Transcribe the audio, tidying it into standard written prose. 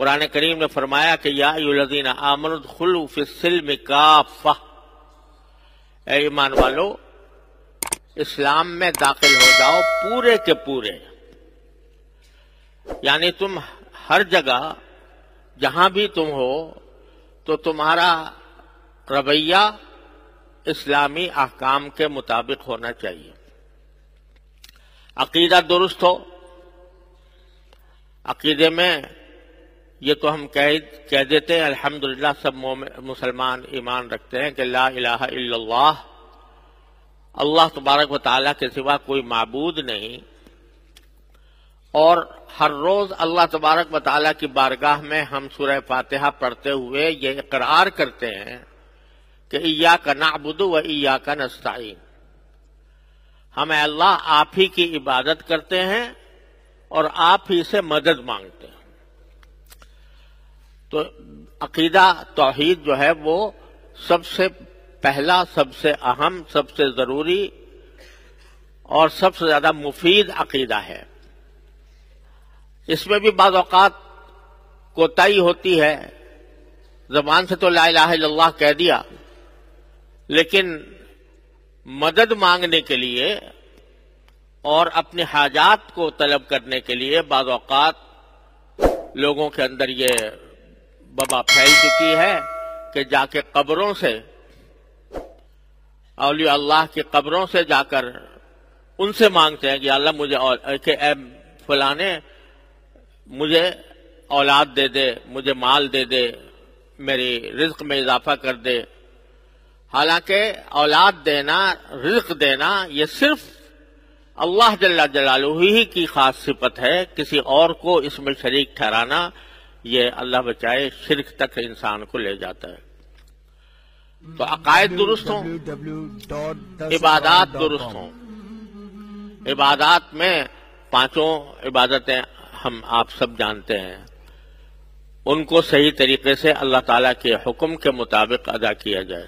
قرآن کریم نے فرمایا کہ یا ایھا الذین آمنوا ادخلوا فی السلم کافہ، اے ایمان والو اسلام میں داخل ہو جاؤ پورے کے پورے، یعنی تم ہر جگہ جہاں بھی تم ہو تو تمہارا رویہ اسلامی احکام کے مطابق ہونا چاہیے، عقیدہ درست ہو۔ عقیدے میں یہ تو ہم کہہ دیتے ہیں الحمدللہ، سب مسلمان ایمان رکھتے ہیں کہ لا الہ الا اللہ، اللہ تبارک و تعالیٰ کے سوا کوئی معبود نہیں، اور ہر روز اللہ تبارک و تعالیٰ کی بارگاہ میں ہم سورہ فاتحہ پڑھتے ہوئے یہ اقرار کرتے ہیں کہ ایاک نعبد و ایاک نستعین، ہم اے اللہ آپ ہی کی عبادت کرتے ہیں اور آپ ہی سے مدد مانگتے ہیں۔ تو عقیدہ توحید جو ہے وہ سب سے پہلا، سب سے اہم، سب سے ضروری اور سب سے زیادہ مفید عقیدہ ہے۔ اس میں بھی بعض اوقات کوتاہی ہوتی ہے، زبان سے تو لا الہ الا اللہ کہہ دیا، لیکن مدد مانگنے کے لیے اور اپنی حاجات کو طلب کرنے کے لیے بعض اوقات لوگوں کے اندر یہ وبا پھیل چکی ہے کہ جا کے قبروں سے، اولیاء اللہ کی قبروں سے جا کر ان سے مانگتے ہیں کہ اللہ مجھے کہ اے فلانے مجھے اولاد دے دے، مجھے مال دے دے، میری رزق میں اضافہ کر دے۔ حالانکہ اولاد دینا، رزق دینا یہ صرف اللہ جل جلالہ ہی کی خاص صفت ہے، کسی اور کو اس میں شریک ٹھہرانا یہ اللہ بچائے شرک تک انسان کو لے جاتا ہے۔ تو عقائد درست ہوں، عبادات درست ہوں۔ عبادات میں پانچوں عبادتیں ہم آپ سب جانتے ہیں، ان کو صحیح طریقے سے اللہ تعالیٰ کے حکم کے مطابق ادا کیا جائے۔